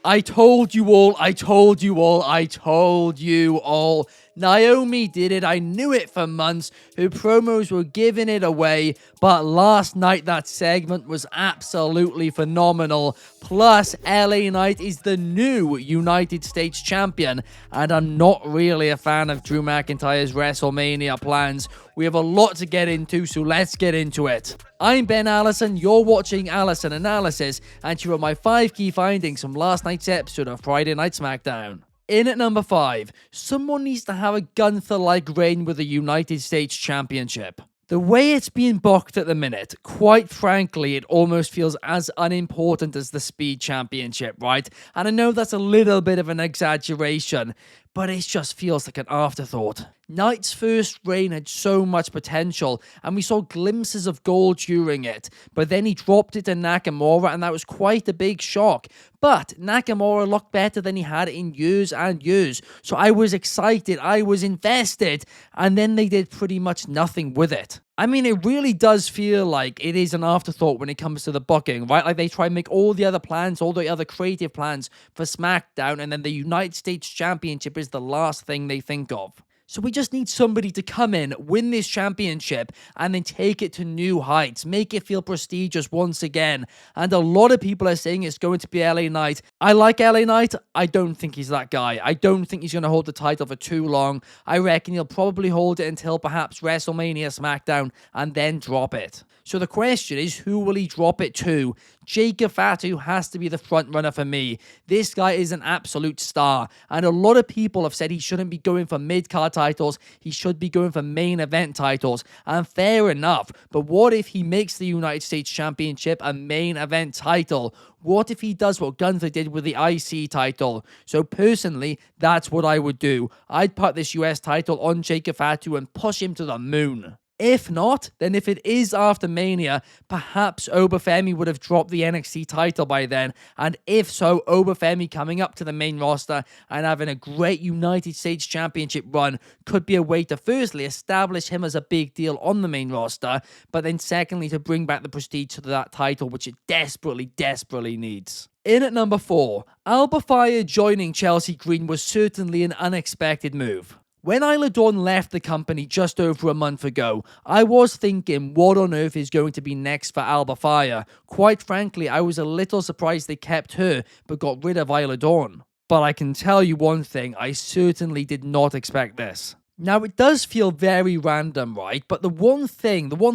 I told you all, I told you all, I told you all. Naomi did it, I knew it for months. Her promos were giving it away, but last night that segment was absolutely phenomenal. Plus, LA Knight is the new United States champion, and I'm not really a fan of Drew McIntyre's WrestleMania plans. We have a lot to get into, so let's get into it. I'm Ben Allison, you're watching Allison Analysis, and here are my 5 key findings from last night's episode of Friday Night SmackDown. In at number 5, someone needs to have a Gunther-like reign with the United States Championship. The way it's being booked at the minute, quite frankly, it almost feels as unimportant as the Speed Championship, right? And I know that's a little bit of an exaggeration, but it just feels like an afterthought. Knight's first reign had so much potential, and we saw glimpses of gold during it, but then he dropped it to Nakamura, and that was quite a big shock. But Nakamura looked better than he had in years and years, so I was excited, I was invested, and then they did pretty much nothing with it. I mean, it really does feel like it is an afterthought when it comes to the booking, right? Like, they try and make all the other plans, all the other creative plans for SmackDown, and then the United States Championship is the last thing they think of. So we just need somebody to come in, win this championship, and then take it to new heights, make it feel prestigious once again. And a lot of people are saying it's going to be LA Knight. I like LA Knight. I don't think he's that guy. I don't think he's going to hold the title for too long. I reckon he'll probably hold it until perhaps WrestleMania SmackDown and then drop it. So the question is, who will he drop it to? Jacob Fatu has to be the front runner for me. This guy is an absolute star, and a lot of people have said he shouldn't be going for mid-card titles, he should be going for main event titles, and fair enough, but what if he makes the United States Championship a main event title? What if he does what Gunther did with the IC title? So personally, that's what I would do. I'd put this US title on Jacob Fatu and push him to the moon. If not, then if it is after Mania, perhaps Obafemi would have dropped the NXT title by then, and if so, Obafemi coming up to the main roster and having a great United States Championship run could be a way to firstly establish him as a big deal on the main roster, but then secondly to bring back the prestige to that title, which it desperately needs. In at number 4, Alba Fyre joining Chelsea Green was certainly an unexpected move. When Isla Dawn left the company just over a month ago, I was thinking, what on earth is going to be next for Alba Fyre? Quite frankly, I was a little surprised they kept her, but got rid of Isla Dawn. But I can tell you one thing, I certainly did not expect this. Now, it does feel very random, right? But the one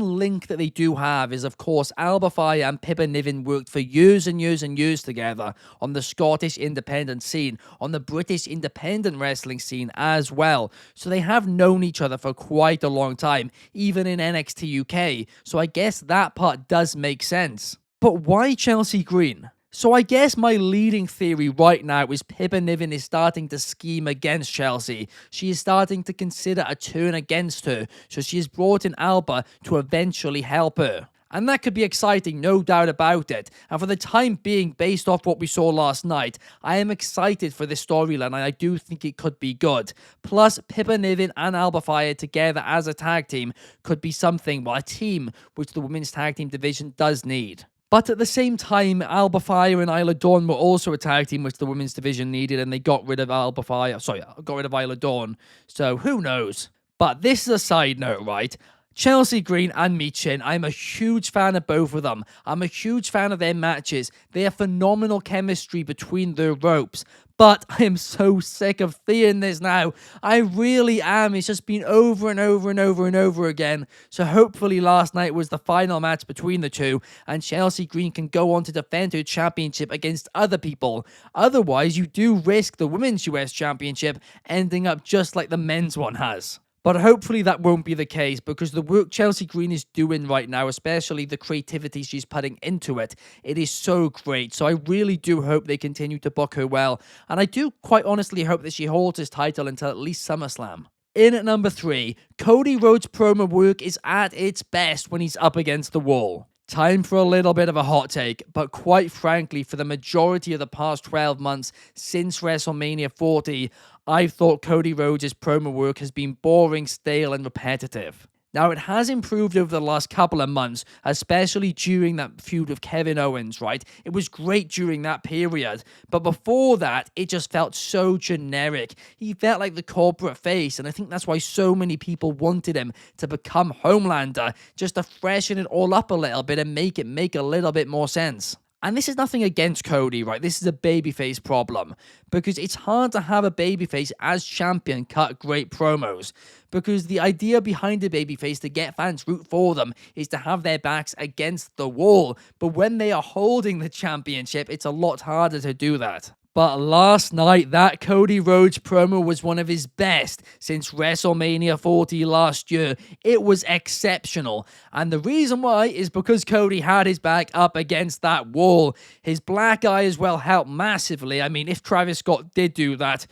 link that they do have is, of course, Alba Fyre and Pippa Niven worked for years and years together on the Scottish independent scene, on the British independent wrestling scene as well. So they have known each other for quite a long time, even in NXT UK. So I guess that part does make sense. But why Chelsea Green? So I guess my leading theory right now is Pippa Niven is starting to scheme against Chelsea. She is starting to consider a turn against her, so she has brought in Alba to eventually help her. And that could be exciting, no doubt about it. And for the time being, based off what we saw last night, I am excited for this storyline, and I do think it could be good. Plus, Pippa Niven and Alba Fyre together as a tag team could be something, well, a team, which the women's tag team division does need. But at the same time, Alba Fyre and Isla Dawn were also a tag team which the women's division needed, and they got rid of Isla Dawn. So who knows? But this is a side note, right? Chelsea Green and Michin, I'm a huge fan of both of them. I'm a huge fan of their matches. They have phenomenal chemistry between their ropes. But I am so sick of seeing this now. I really am. It's just been over and over again. So hopefully last night was the final match between the two, and Chelsea Green can go on to defend her championship against other people. Otherwise, you do risk the Women's US Championship ending up just like the men's one has. But hopefully that won't be the case, because the work Chelsea Green is doing right now, especially the creativity she's putting into it, it is so great. So I really do hope they continue to book her well. And I do quite honestly hope that she holds his title until at least SummerSlam. In at number 3, Cody Rhodes' promo work is at its best when he's up against the wall. Time for a little bit of a hot take, but quite frankly, for the majority of the past 12 months since WrestleMania 40, I've thought Cody Rhodes' promo work has been boring, stale, and repetitive. Now, it has improved over the last couple of months, especially during that feud with Kevin Owens, right? It was great during that period, but before that, it just felt so generic. He felt like the corporate face, and I think that's why so many people wanted him to become Homelander, just to freshen it all up a little bit and make it make a little bit more sense. And this is nothing against Cody, right? This is a babyface problem because it's hard to have a babyface as champion cut great promos because the idea behind a babyface to get fans root for them is to have their backs against the wall. But when they are holding the championship, it's a lot harder to do that. But last night, that Cody Rhodes promo was one of his best since WrestleMania 40 last year. It was exceptional. And the reason why is because Cody had his back up against that wall. His black eye as well helped massively. I mean, if Travis Scott did do that,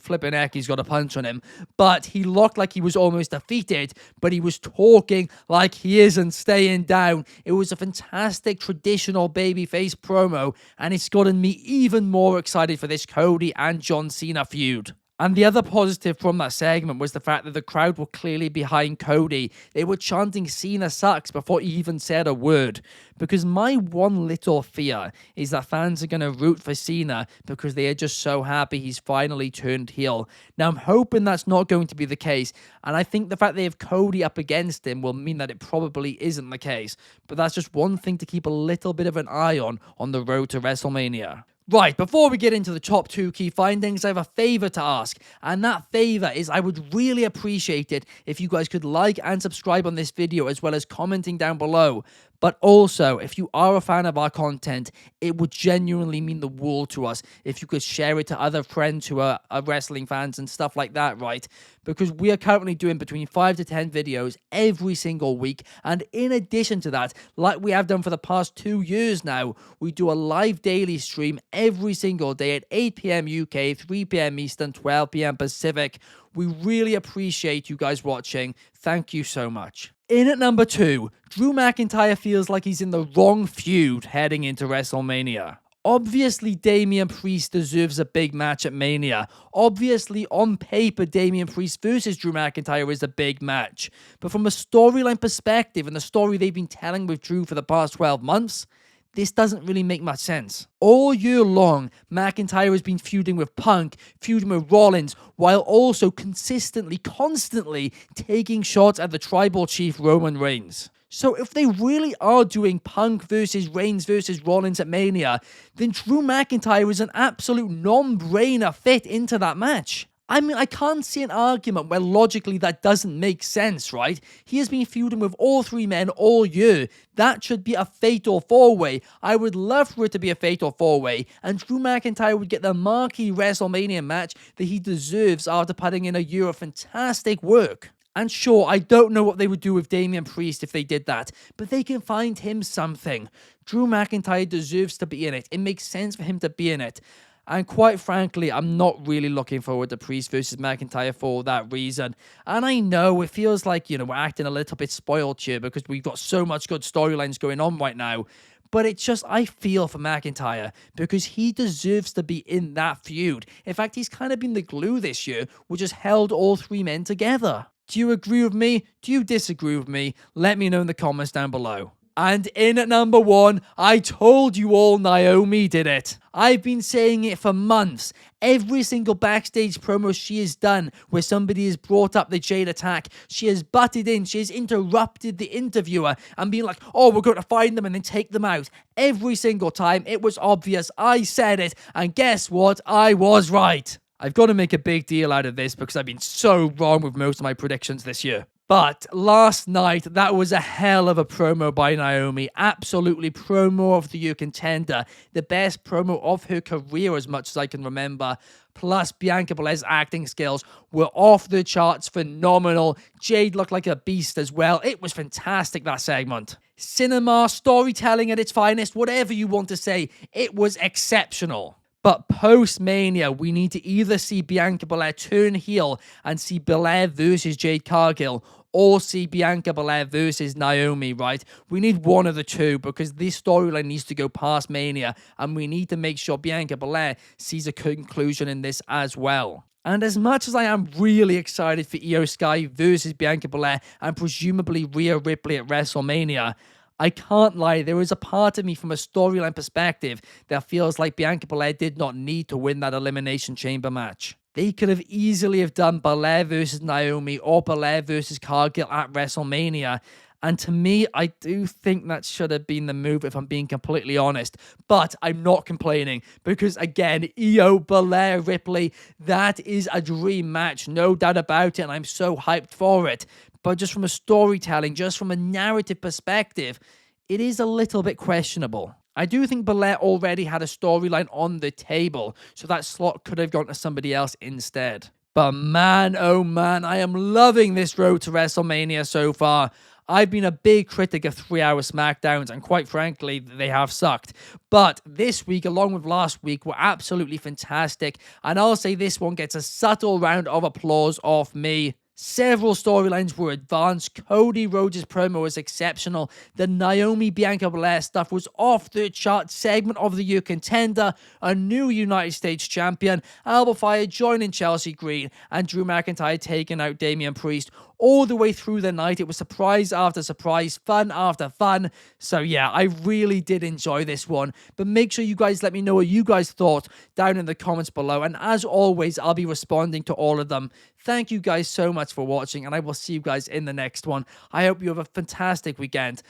flipping heck, he's got a punch on him. But he looked like he was almost defeated, but he was talking like he isn't staying down. It was a fantastic traditional babyface promo, and it's gotten me even more excited for this Cody and John Cena feud. And the other positive from that segment was the fact that the crowd were clearly behind Cody. They were chanting Cena sucks before he even said a word. Because my one little fear is that fans are going to root for Cena because they are just so happy he's finally turned heel. Now, I'm hoping that's not going to be the case. And I think the fact they have Cody up against him will mean that it probably isn't the case. But that's just one thing to keep a little bit of an eye on the road to WrestleMania. Right, before we get into the top 2 key findings, I have a favor to ask, and that favor is I would really appreciate it if you guys could like and subscribe on this video as well as commenting down below. But also, if you are a fan of our content, it would genuinely mean the world to us if you could share it to other friends who are wrestling fans and stuff like that, right? Because we are currently doing between 5 to 10 videos every single week. And in addition to that, like we have done for the past 2 years now, we do a live daily stream every single day at 8 p.m. UK, 3 p.m. Eastern, 12 p.m. Pacific. We really appreciate you guys watching. Thank you so much. In at number 2, Drew McIntyre feels like he's in the wrong feud heading into WrestleMania. Obviously, Damian Priest deserves a big match at Mania. Obviously, on paper, Damian Priest versus Drew McIntyre is a big match. But from a storyline perspective and the story they've been telling with Drew for the past 12 months, this doesn't really make much sense. All year long, McIntyre has been feuding with Punk, feuding with Rollins, while also constantly taking shots at the tribal chief Roman Reigns. So if they really are doing Punk versus Reigns versus Rollins at Mania, then Drew McIntyre is an absolute non-brainer fit into that match. I can't see an argument where logically that doesn't make sense, right? He has been feuding with all 3 men all year. That should be a fatal 4-way. I would love for it to be a fatal 4-way, and Drew McIntyre would get the marquee WrestleMania match that he deserves after putting in a year of fantastic work. And sure, I don't know what they would do with Damian Priest if they did that, but they can find him something. Drew McIntyre deserves to be in it. It makes sense for him to be in it. And quite frankly, I'm not really looking forward to Priest versus McIntyre for that reason. And I know it feels like, we're acting a little bit spoiled here because we've got so much good storylines going on right now. But it's just, I feel for McIntyre because he deserves to be in that feud. In fact, he's kind of been the glue this year, which has held all 3 men together. Do you agree with me? Do you disagree with me? Let me know in the comments down below. And in at number 1, I told you all Naomi did it. I've been saying it for months. Every single backstage promo she has done where somebody has brought up the Jade attack, she has butted in, she has interrupted the interviewer and been like, oh, we're going to find them and then take them out. Every single time, it was obvious. I said it, and guess what? I was right. I've got to make a big deal out of this because I've been so wrong with most of my predictions this year. But last night, that was a hell of a promo by Naomi. Absolutely promo of the year contender. The best promo of her career as much as I can remember. Plus, Bianca Belair's acting skills were off the charts, phenomenal. Jade looked like a beast as well. It was fantastic, that segment. Cinema, storytelling at its finest, whatever you want to say, it was exceptional. But post-Mania, we need to either see Bianca Belair turn heel and see Belair versus Jade Cargill, or see Bianca Belair versus Naomi, right? We need one of the two because this storyline needs to go past Mania, and we need to make sure Bianca Belair sees a conclusion in this as well. And as much as I am really excited for Io Sky versus Bianca Belair and presumably Rhea Ripley at WrestleMania, I can't lie, there is a part of me from a storyline perspective that feels like Bianca Belair did not need to win that Elimination Chamber match. They could have easily have done Belair versus Naomi or Belair versus Cargill at WrestleMania. And to me, I do think that should have been the move, if I'm being completely honest. But I'm not complaining because, again, Io, Belair, Ripley, that is a dream match, no doubt about it. And I'm so hyped for it. But just from a storytelling, just from a narrative perspective, it is a little bit questionable. I do think Belair already had a storyline on the table, so that slot could have gone to somebody else instead. But man, oh man, I am loving this road to WrestleMania so far. I've been a big critic of 3-hour SmackDowns, and quite frankly, they have sucked. But this week, along with last week, were absolutely fantastic, and I'll say this one gets a subtle round of applause off me. Several storylines were advanced. Cody Rhodes' promo was exceptional. The Naomi Bianca Belair stuff was off the chart. Segment of the year contender, a new United States champion, Alba Fyre joining Chelsea Green, and Drew McIntyre taking out Damian Priest. All the way through the night, it was surprise after surprise, fun after fun. So yeah, I really did enjoy this one. But make sure you guys let me know what you guys thought down in the comments below. And as always, I'll be responding to all of them. Thank you guys so much for watching, and I will see you guys in the next one. I hope you have a fantastic weekend.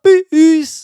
Peace!